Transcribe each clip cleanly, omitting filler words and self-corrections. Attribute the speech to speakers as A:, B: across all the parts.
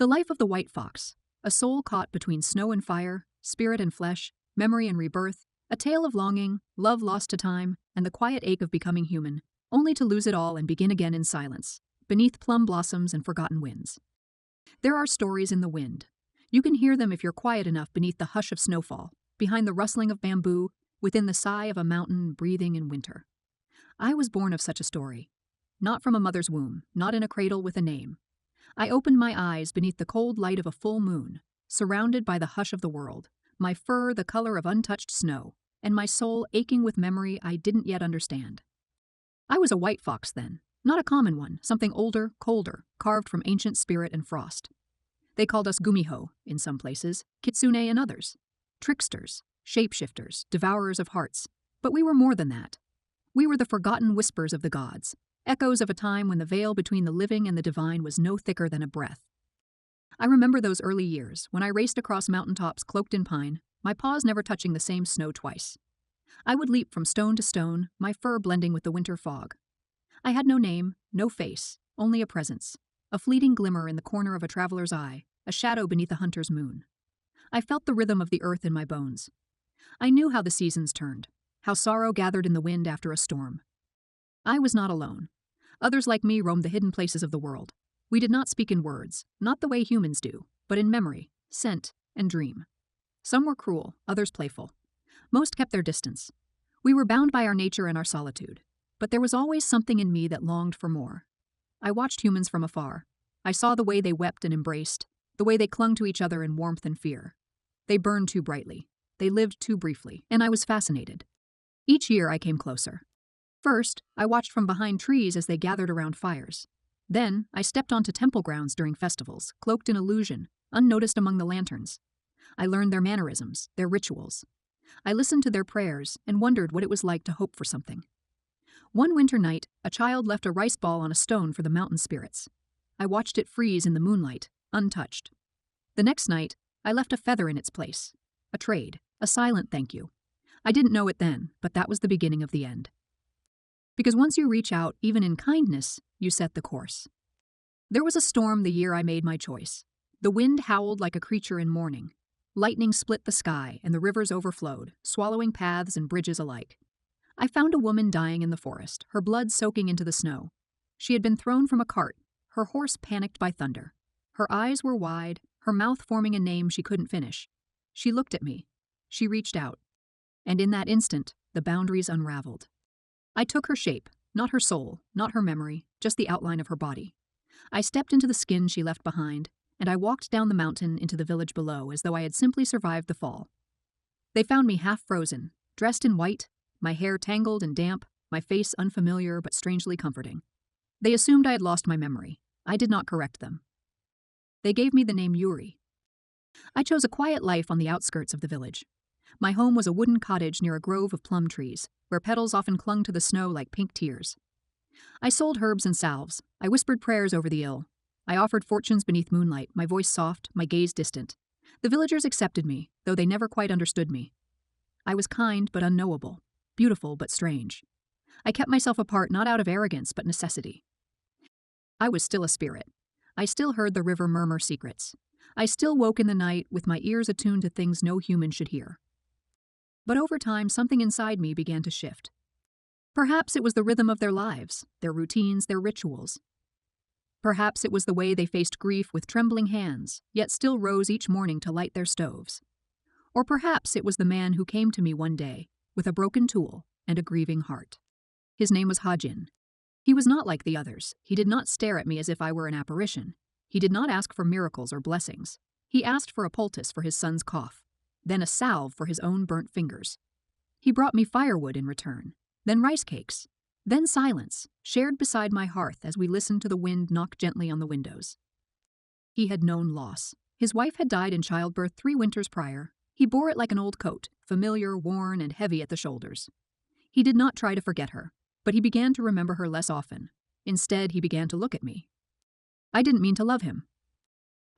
A: The life of the white fox, a soul caught between snow and fire, spirit and flesh, memory and rebirth, a tale of longing, love lost to time, and the quiet ache of becoming human, only to lose it all and begin again in silence, beneath plum blossoms and forgotten winds. There are stories in the wind. You can hear them if you're quiet enough beneath the hush of snowfall, behind the rustling of bamboo, within the sigh of a mountain breathing in winter. I was born of such a story. Not from a mother's womb, not in a cradle with a name. I opened my eyes beneath the cold light of a full moon, surrounded by the hush of the world, my fur the color of untouched snow, and my soul aching with memory I didn't yet understand. I was a white fox then, not a common one, something older, colder, carved from ancient spirit and frost. They called us gumiho in some places, kitsune in others. Tricksters, shapeshifters, devourers of hearts. But we were more than that. We were the forgotten whispers of the gods, echoes of a time when the veil between the living and the divine was no thicker than a breath. I remember those early years, when I raced across mountaintops cloaked in pine, my paws never touching the same snow twice. I would leap from stone to stone, my fur blending with the winter fog. I had no name, no face, only a presence, a fleeting glimmer in the corner of a traveler's eye, a shadow beneath a hunter's moon. I felt the rhythm of the earth in my bones. I knew how the seasons turned, how sorrow gathered in the wind after a storm. I was not alone. Others like me roamed the hidden places of the world. We did not speak in words, not the way humans do, but in memory, scent, and dream. Some were cruel, others playful. Most kept their distance. We were bound by our nature and our solitude, but there was always something in me that longed for more. I watched humans from afar. I saw the way they wept and embraced, the way they clung to each other in warmth and fear. They burned too brightly. They lived too briefly, and I was fascinated. Each year I came closer. First, I watched from behind trees as they gathered around fires. Then, I stepped onto temple grounds during festivals, cloaked in illusion, unnoticed among the lanterns. I learned their mannerisms, their rituals. I listened to their prayers and wondered what it was like to hope for something. One winter night, a child left a rice ball on a stone for the mountain spirits. I watched it freeze in the moonlight, untouched. The next night, I left a feather in its place. A trade, a silent thank you. I didn't know it then, but that was the beginning of the end. Because once you reach out, even in kindness, you set the course. There was a storm the year I made my choice. The wind howled like a creature in mourning. Lightning split the sky, and the rivers overflowed, swallowing paths and bridges alike. I found a woman dying in the forest, her blood soaking into the snow. She had been thrown from a cart, her horse panicked by thunder. Her eyes were wide, her mouth forming a name she couldn't finish. She looked at me. She reached out. And in that instant, the boundaries unraveled. I took her shape, not her soul, not her memory, just the outline of her body. I stepped into the skin she left behind, and I walked down the mountain into the village below as though I had simply survived the fall. They found me half frozen, dressed in white, my hair tangled and damp, my face unfamiliar but strangely comforting. They assumed I had lost my memory. I did not correct them. They gave me the name Yuri. I chose a quiet life on the outskirts of the village. My home was a wooden cottage near a grove of plum trees, where petals often clung to the snow like pink tears. I sold herbs and salves. I whispered prayers over the ill. I offered fortunes beneath moonlight, my voice soft, my gaze distant. The villagers accepted me, though they never quite understood me. I was kind but unknowable, beautiful but strange. I kept myself apart not out of arrogance but necessity. I was still a spirit. I still heard the river murmur secrets. I still woke in the night with my ears attuned to things no human should hear. But over time, something inside me began to shift. Perhaps it was the rhythm of their lives, their routines, their rituals. Perhaps it was the way they faced grief with trembling hands, yet still rose each morning to light their stoves. Or perhaps it was the man who came to me one day, with a broken tool and a grieving heart. His name was Hajin. He was not like the others. He did not stare at me as if I were an apparition. He did not ask for miracles or blessings. He asked for a poultice for his son's cough, then a salve for his own burnt fingers. He brought me firewood in return, then rice cakes, then silence, shared beside my hearth as we listened to the wind knock gently on the windows. He had known loss. His wife had died in childbirth 3 winters prior. He bore it like an old coat, familiar, worn, and heavy at the shoulders. He did not try to forget her, but he began to remember her less often. Instead, he began to look at me. I didn't mean to love him.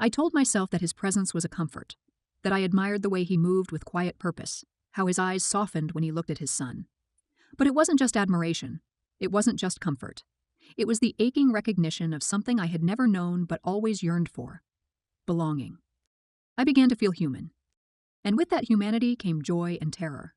A: I told myself that his presence was a comfort, that I admired the way he moved with quiet purpose, how his eyes softened when he looked at his son. But it wasn't just admiration. It wasn't just comfort. It was the aching recognition of something I had never known but always yearned for. belonging. I began to feel human. And with that humanity came joy and terror.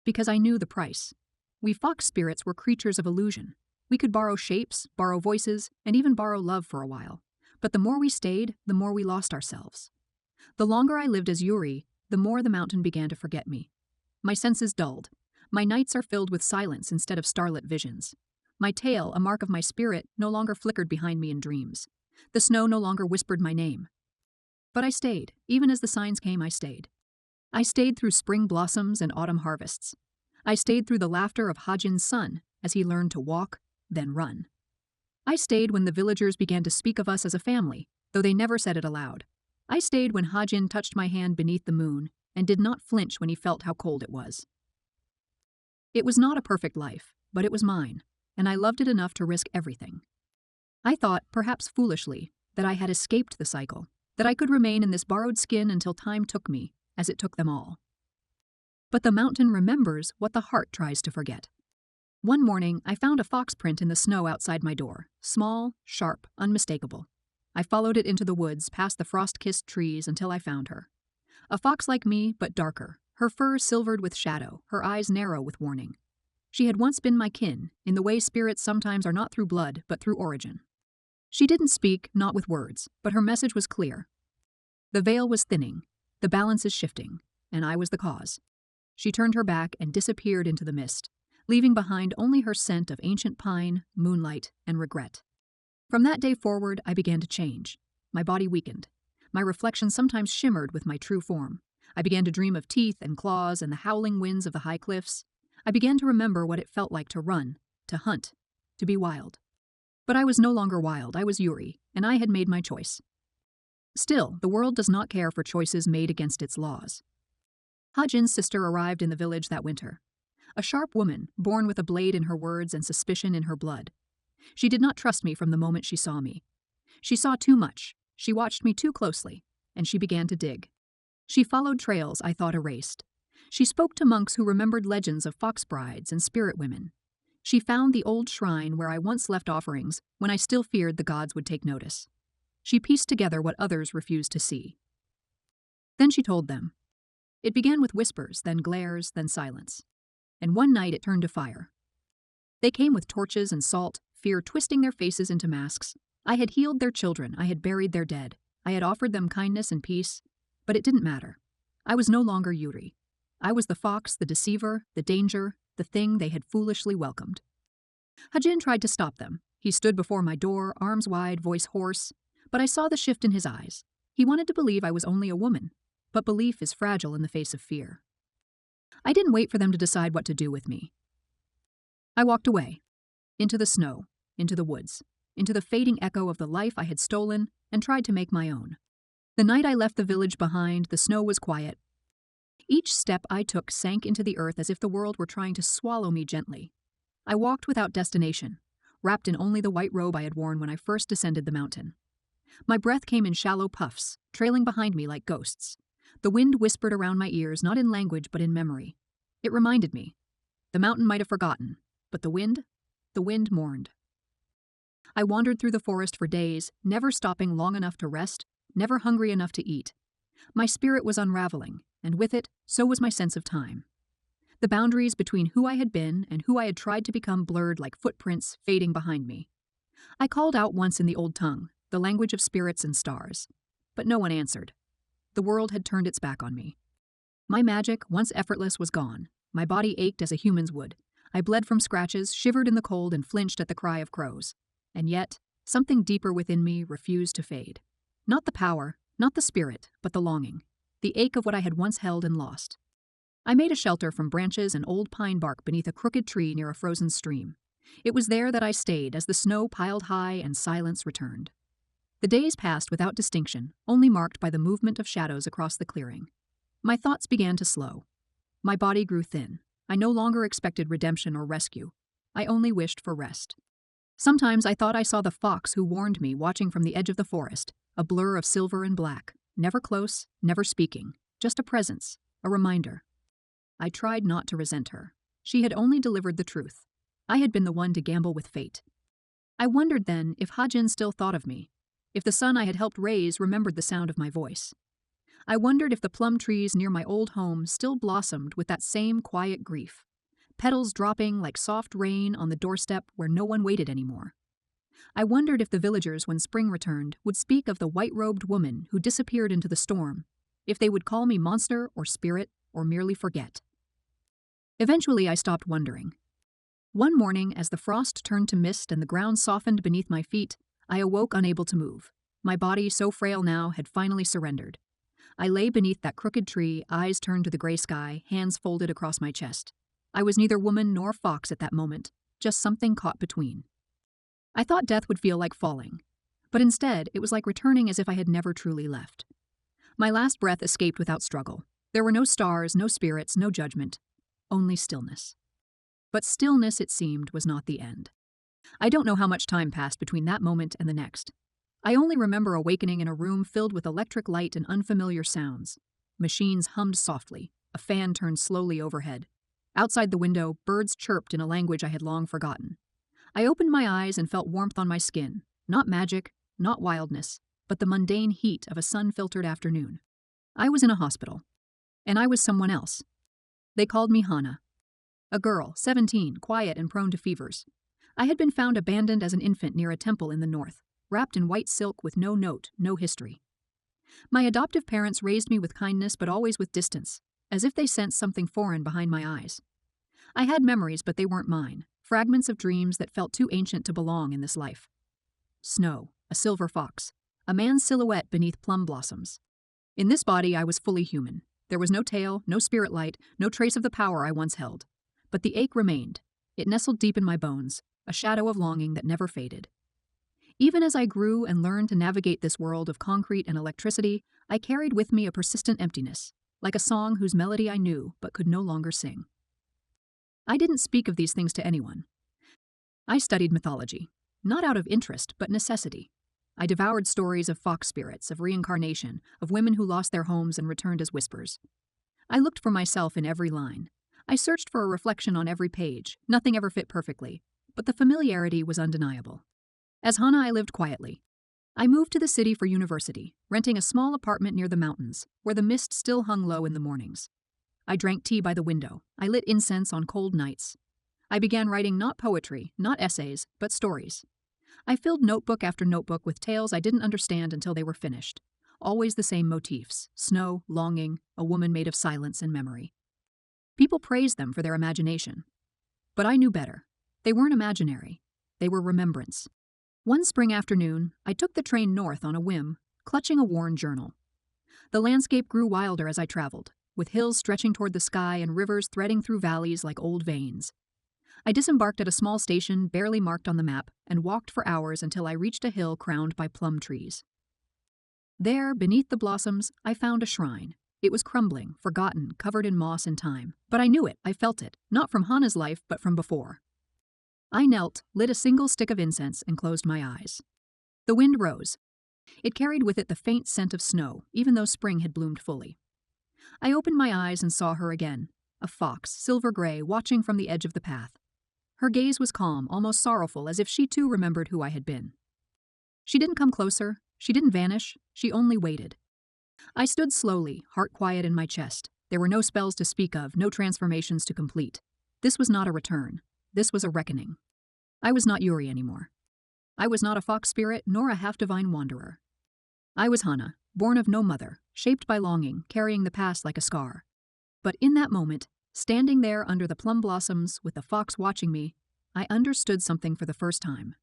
A: Because I knew the price. We fox spirits were creatures of illusion. We could borrow shapes, borrow voices, and even borrow love for a while. But the more we stayed, the more we lost ourselves. The longer I lived as Yuri, the more the mountain began to forget me. My senses dulled. My nights are filled with silence instead of starlit visions. My tail, a mark of my spirit, no longer flickered behind me in dreams. The snow no longer whispered my name. But I stayed. Even as the signs came, I stayed. I stayed through spring blossoms and autumn harvests. I stayed through the laughter of Hajin's son as he learned to walk, then run. I stayed when the villagers began to speak of us as a family, though they never said it aloud. I stayed when Hajin touched my hand beneath the moon and did not flinch when he felt how cold it was. It was not a perfect life, but it was mine, and I loved it enough to risk everything. I thought, perhaps foolishly, that I had escaped the cycle, that I could remain in this borrowed skin until time took me, as it took them all. But the mountain remembers what the heart tries to forget. One morning, I found a fox print in the snow outside my door, small, sharp, unmistakable. I followed it into the woods, past the frost-kissed trees, until I found her. A fox like me, but darker, her fur silvered with shadow, her eyes narrow with warning. She had once been my kin, in the way spirits sometimes are not through blood, but through origin. She didn't speak, not with words, but her message was clear. The veil was thinning, the balance is shifting, and I was the cause. She turned her back and disappeared into the mist, leaving behind only her scent of ancient pine, moonlight, and regret. From that day forward, I began to change. My body weakened. My reflection sometimes shimmered with my true form. I began to dream of teeth and claws and the howling winds of the high cliffs. I began to remember what it felt like to run, to hunt, to be wild. But I was no longer wild, I was Yuri, and I had made my choice. Still, the world does not care for choices made against its laws. Hajin's sister arrived in the village that winter. A sharp woman, born with a blade in her words and suspicion in her blood. She did not trust me from the moment she saw me. She saw too much, she watched me too closely, and she began to dig. She followed trails I thought erased. She spoke to monks who remembered legends of fox brides and spirit women. She found the old shrine where I once left offerings when I still feared the gods would take notice. She pieced together what others refused to see. Then she told them. It began with whispers, then glares, then silence. And one night it turned to fire. They came with torches and salt, fear twisting their faces into masks. I had healed their children, I had buried their dead, I had offered them kindness and peace, but it didn't matter. I was no longer Yuri. I was the fox, the deceiver, the danger, the thing they had foolishly welcomed. Hajin tried to stop them. He stood before my door, arms wide, voice hoarse, but I saw the shift in his eyes. He wanted to believe I was only a woman, but belief is fragile in the face of fear. I didn't wait for them to decide what to do with me. I walked away, into the snow, into the woods, into the fading echo of the life I had stolen and tried to make my own. The night I left the village behind, the snow was quiet. Each step I took sank into the earth as if the world were trying to swallow me gently. I walked without destination, wrapped in only the white robe I had worn when I first descended the mountain. My breath came in shallow puffs, trailing behind me like ghosts. The wind whispered around my ears, not in language but in memory. It reminded me. The mountain might have forgotten, but the wind mourned. I wandered through the forest for days, never stopping long enough to rest, never hungry enough to eat. My spirit was unraveling, and with it, so was my sense of time. The boundaries between who I had been and who I had tried to become blurred like footprints fading behind me. I called out once in the old tongue, the language of spirits and stars, but no one answered. The world had turned its back on me. My magic, once effortless, was gone. My body ached as a human's would. I bled from scratches, shivered in the cold, and flinched at the cry of crows. And yet, something deeper within me refused to fade. Not the power, not the spirit, but the longing. The ache of what I had once held and lost. I made a shelter from branches and old pine bark beneath a crooked tree near a frozen stream. It was there that I stayed as the snow piled high and silence returned. The days passed without distinction, only marked by the movement of shadows across the clearing. My thoughts began to slow. My body grew thin. I no longer expected redemption or rescue. I only wished for rest. Sometimes I thought I saw the fox who warned me watching from the edge of the forest, a blur of silver and black, never close, never speaking, just a presence, a reminder. I tried not to resent her. She had only delivered the truth. I had been the one to gamble with fate. I wondered then if Hajin still thought of me. if the son I had helped raise remembered the sound of my voice. I wondered if the plum trees near my old home still blossomed with that same quiet grief, petals dropping like soft rain on the doorstep where no one waited anymore. I wondered if the villagers, when spring returned, would speak of the white-robed woman who disappeared into the storm, if they would call me monster or spirit or merely forget. Eventually, I stopped wondering. One morning, as the frost turned to mist and the ground softened beneath my feet, I awoke unable to move. My body, so frail now, had finally surrendered. I lay beneath that crooked tree, eyes turned to the gray sky, hands folded across my chest. I was neither woman nor fox at that moment, just something caught between. I thought death would feel like falling, but instead it was like returning as if I had never truly left. My last breath escaped without struggle. There were no stars, no spirits, no judgment, only stillness. But stillness, it seemed, was not the end. I don't know how much time passed between that moment and the next. I only remember awakening in a room filled with electric light and unfamiliar sounds. Machines hummed softly, a fan turned slowly overhead. Outside the window, birds chirped in a language I had long forgotten. I opened my eyes and felt warmth on my skin, not magic, not wildness, but the mundane heat of a sun-filtered afternoon. I was in a hospital, and I was someone else. They called me Hannah. A girl, 17, quiet and prone to fevers. I had been found abandoned as an infant near a temple in the north, wrapped in white silk with no note, no history. My adoptive parents raised me with kindness but always with distance, as if they sensed something foreign behind my eyes. I had memories, but they weren't mine, fragments of dreams that felt too ancient to belong in this life. Snow, a silver fox, a man's silhouette beneath plum blossoms. In this body I was fully human. There was no tail, no spirit light, no trace of the power I once held. But the ache remained. It nestled deep in my bones, a shadow of longing that never faded. Even as I grew and learned to navigate this world of concrete and electricity, I carried with me a persistent emptiness, like a song whose melody I knew but could no longer sing. I didn't speak of these things to anyone. I studied mythology, not out of interest but necessity. I devoured stories of fox spirits, of reincarnation, of women who lost their homes and returned as whispers. I looked for myself in every line. I searched for a reflection on every page. Nothing ever fit perfectly, but the familiarity was undeniable. As Hannah, I lived quietly. I moved to the city for university, renting a small apartment near the mountains, where the mist still hung low in the mornings. I drank tea by the window. I lit incense on cold nights. I began writing not poetry, not essays, but stories. I filled notebook after notebook with tales I didn't understand until they were finished. Always the same motifs: snow, longing, a woman made of silence and memory. People praised them for their imagination. But I knew better. They weren't imaginary. They were remembrance. One spring afternoon, I took the train north on a whim, clutching a worn journal. The landscape grew wilder as I traveled, with hills stretching toward the sky and rivers threading through valleys like old veins. I disembarked at a small station barely marked on the map and walked for hours until I reached a hill crowned by plum trees. There, beneath the blossoms, I found a shrine. It was crumbling, forgotten, covered in moss and time. But I knew it, I felt it, not from Hannah's life, but from before. I knelt, lit a single stick of incense, and closed my eyes. The wind rose. It carried with it the faint scent of snow, even though spring had bloomed fully. I opened my eyes and saw her again, a fox, silver-gray, watching from the edge of the path. Her gaze was calm, almost sorrowful, as if she too remembered who I had been. She didn't come closer. She didn't vanish. She only waited. I stood slowly, heart quiet in my chest. There were no spells to speak of, no transformations to complete. This was not a return. This was a reckoning. I was not Yuri anymore. I was not a fox spirit, nor a half-divine wanderer. I was Hannah, born of no mother, shaped by longing, carrying the past like a scar. But in that moment, standing there under the plum blossoms, with the fox watching me, I understood something for the first time.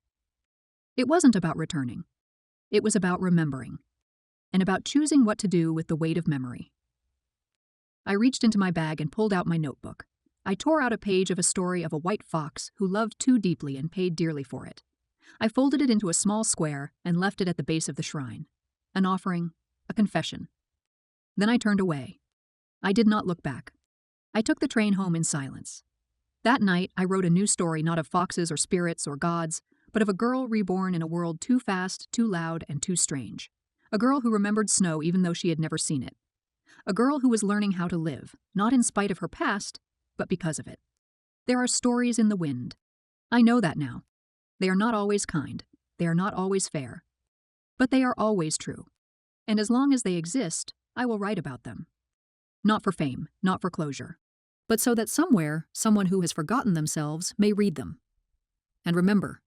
A: It wasn't about returning. It was about remembering, and about choosing what to do with the weight of memory. I reached into my bag and pulled out my notebook. I tore out a page of a story of a white fox who loved too deeply and paid dearly for it. I folded it into a small square and left it at the base of the shrine. An offering, a confession. Then I turned away. I did not look back. I took the train home in silence. That night, I wrote a new story not of foxes or spirits or gods, but of a girl reborn in a world too fast, too loud, and too strange. A girl who remembered snow even though she had never seen it. A girl who was learning how to live, not in spite of her past, but because of it. There are stories in the wind. I know that now. They are not always kind. They are not always fair. But they are always true. And as long as they exist, I will write about them. Not for fame, not for closure, but so that somewhere, someone who has forgotten themselves may read them. And remember,